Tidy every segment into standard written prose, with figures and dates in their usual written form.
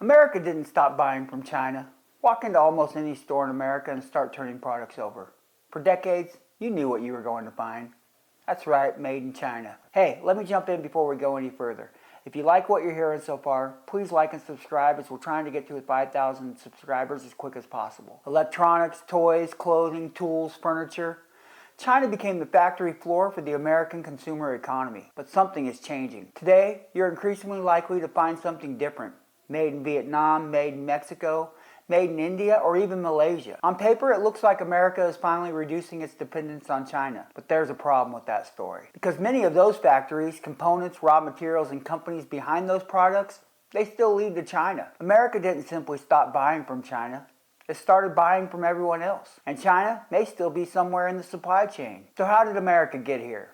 America didn't stop buying from China. Walk into almost any store in America and start turning products over. For decades, you knew what you were going to find. That's right, made in China. Hey, let me jump in before we go any further. If you like what you're hearing so far, please like and subscribe as we're trying to get to 5,000 subscribers as quick as possible. Electronics, toys, clothing, tools, furniture. China became the factory floor for the American consumer economy. But something is changing. Today, you're increasingly likely to find something different. Made in Vietnam, made in Mexico, made in India, or even Malaysia. On paper, it looks like America is finally reducing its dependence on China. But there's a problem with that story. Because many of those factories, components, raw materials, and companies behind those products, they still lead to China. America didn't simply stop buying from China. It started buying from everyone else. And China may still be somewhere in the supply chain. So how did America get here?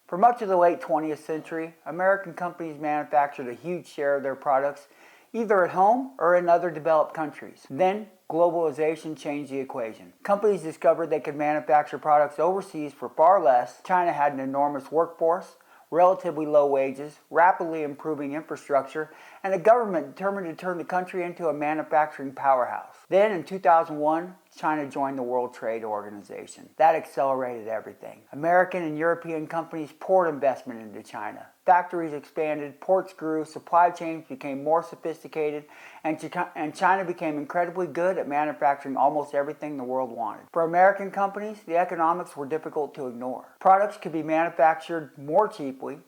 For much of the late 20th century, American companies manufactured a huge share of their products either at home or in other developed countries. Then, globalization changed the equation. Companies discovered they could manufacture products overseas for far less. China had an enormous workforce, relatively low wages, rapidly improving infrastructure, and a government determined to turn the country into a manufacturing powerhouse. Then, in 2001, China joined the World Trade Organization. That accelerated everything. American and European companies poured investment into China. Factories expanded, ports grew, supply chains became more sophisticated, and China became incredibly good at manufacturing almost everything the world wanted. For American companies, the economics were difficult to ignore. Products could be manufactured more cheaply,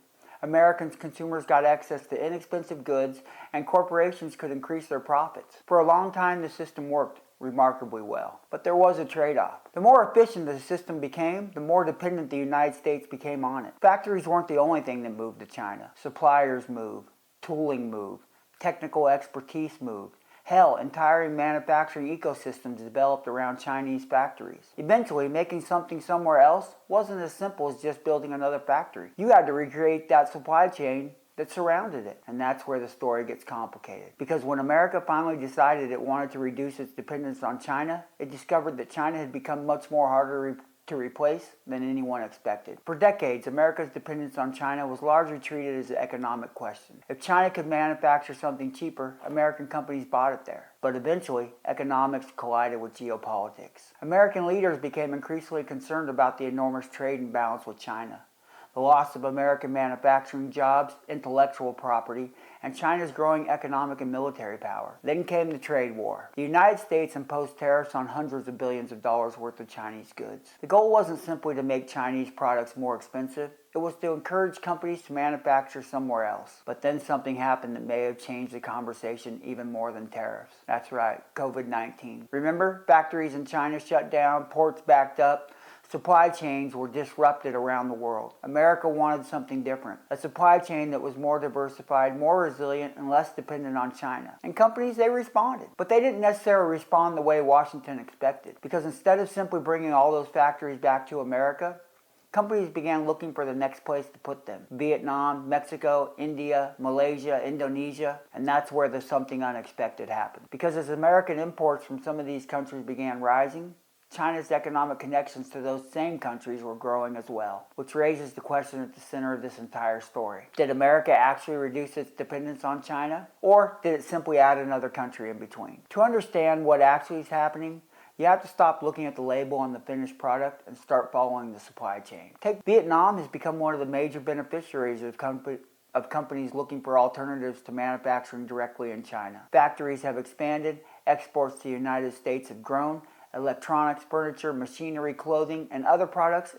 American consumers got access to inexpensive goods, and corporations could increase their profits. For a long time, the system worked remarkably well. But there was a trade-off. The more efficient the system became, the more dependent the United States became on it. Factories weren't the only thing that moved to China. Suppliers moved, tooling moved, technical expertise moved. Hell, entire manufacturing ecosystems developed around Chinese factories. Eventually, making something somewhere else wasn't as simple as just building another factory. You had to recreate that supply chain that surrounded it. And that's where the story gets complicated. Because when America finally decided it wanted to reduce its dependence on China, it discovered that China had become much more harder to replace than anyone expected. For decades, America's dependence on China was largely treated as an economic question. If China could manufacture something cheaper, American companies bought it there. But eventually, economics collided with geopolitics. American leaders became increasingly concerned about the enormous trade imbalance with China, the loss of American manufacturing jobs, intellectual property, and China's growing economic and military power. Then came the trade war. The United States imposed tariffs on hundreds of billions of dollars worth of Chinese goods. The goal wasn't simply to make Chinese products more expensive. It was to encourage companies to manufacture somewhere else. But then something happened that may have changed the conversation even more than tariffs. That's right, COVID-19. Remember, factories in China shut down, ports backed up, supply chains were disrupted around the world. America wanted something different. A supply chain that was more diversified, more resilient, and less dependent on China. And companies, they responded. But they didn't necessarily respond the way Washington expected. Because instead of simply bringing all those factories back to America, companies began looking for the next place to put them. Vietnam, Mexico, India, Malaysia, Indonesia, and that's where the something unexpected happened. Because as American imports from some of these countries began rising, China's economic connections to those same countries were growing as well, which raises the question at the center of this entire story. Did America actually reduce its dependence on China, or did it simply add another country in between? To understand what actually is happening, you have to stop looking at the label on the finished product and start following the supply chain. Vietnam has become one of the major beneficiaries of companies looking for alternatives to manufacturing directly in China. Factories have expanded, exports to the United States have grown, electronics, furniture, machinery, clothing, and other products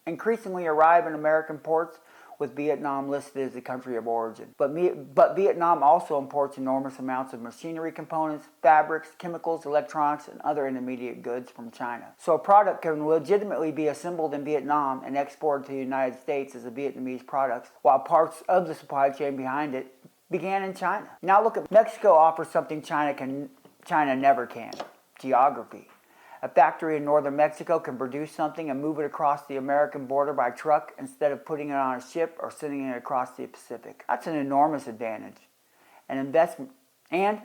increasingly arrive in American ports with Vietnam listed as the country of origin. But Vietnam also imports enormous amounts of machinery components, fabrics, chemicals, electronics, and other intermediate goods from China. So a product can legitimately be assembled in Vietnam and exported to the United States as a Vietnamese product, while parts of the supply chain behind it began in China. Now look at Mexico offers something China never can. Geography. A factory in northern Mexico can produce something and move it across the American border by truck instead of putting it on a ship or sending it across the Pacific. That's an enormous advantage. And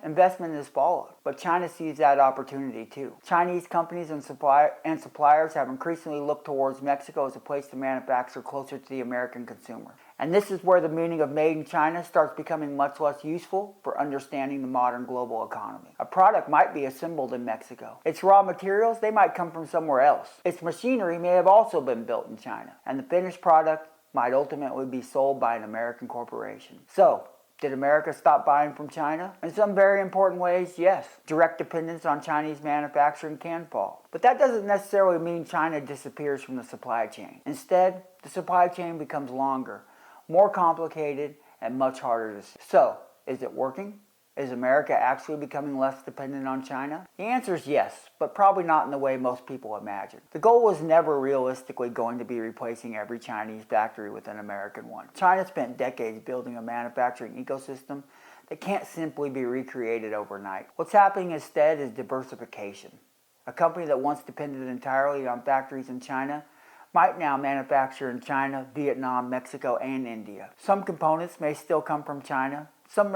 investment is followed. But China sees that opportunity too. Chinese companies and suppliers have increasingly looked towards Mexico as a place to manufacture closer to the American consumer. And this is where the meaning of made in China starts becoming much less useful for understanding the modern global economy. A product might be assembled in Mexico. Its raw materials, they might come from somewhere else. Its machinery may have also been built in China. And the finished product might ultimately be sold by an American corporation. So, did America stop buying from China? In some very important ways, yes. Direct dependence on Chinese manufacturing can fall. But that doesn't necessarily mean China disappears from the supply chain. Instead, the supply chain becomes longer, more complicated, and much harder to see. So, is it working? Is America actually becoming less dependent on China? The answer is yes, but probably not in the way most people imagine. The goal was never realistically going to be replacing every Chinese factory with an American one. China spent decades building a manufacturing ecosystem that can't simply be recreated overnight. What's happening instead is diversification. A company that once depended entirely on factories in China might now manufacture in China, Vietnam, Mexico, and India. Some components may still come from China. Some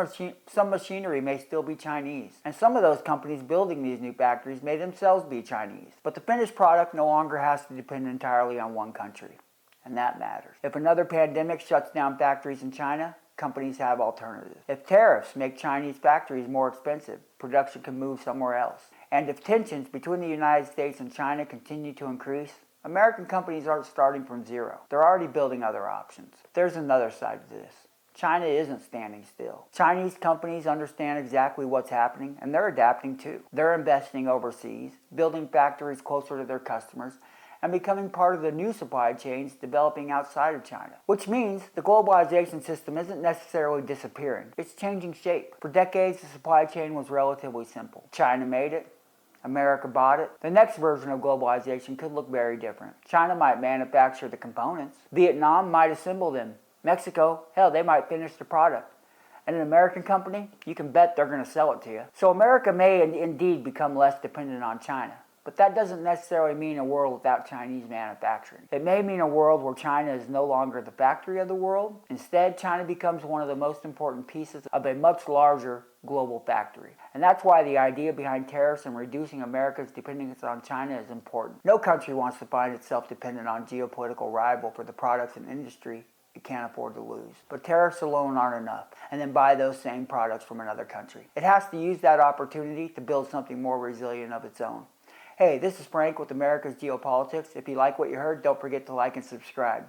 machinery may still be Chinese. And some of those companies building these new factories may themselves be Chinese. But the finished product no longer has to depend entirely on one country. And that matters. If another pandemic shuts down factories in China, companies have alternatives. If tariffs make Chinese factories more expensive, production can move somewhere else. And if tensions between the United States and China continue to increase, American companies aren't starting from zero. They're already building other options. There's another side to this. China isn't standing still. Chinese companies understand exactly what's happening, and they're adapting too. They're investing overseas, building factories closer to their customers, and becoming part of the new supply chains developing outside of China. Which means the globalization system isn't necessarily disappearing. It's changing shape. For decades, the supply chain was relatively simple. China made it. America bought it. The next version of globalization could look very different. China might manufacture the components. Vietnam might assemble them. Mexico, hell, they might finish the product. And an American company, you can bet they're going to sell it to you. So America may indeed become less dependent on China. But that doesn't necessarily mean a world without Chinese manufacturing. It may mean a world where China is no longer the factory of the world. Instead, China becomes one of the most important pieces of a much larger global factory. And that's why the idea behind tariffs and reducing America's dependence on China is important. No country wants to find itself dependent on a geopolitical rival for the products and industry it can't afford to lose. But tariffs alone aren't enough, and then buy those same products from another country. It has to use that opportunity to build something more resilient of its own. Hey, this is Frank with America's Geopolitics. If you like what you heard, don't forget to like and subscribe.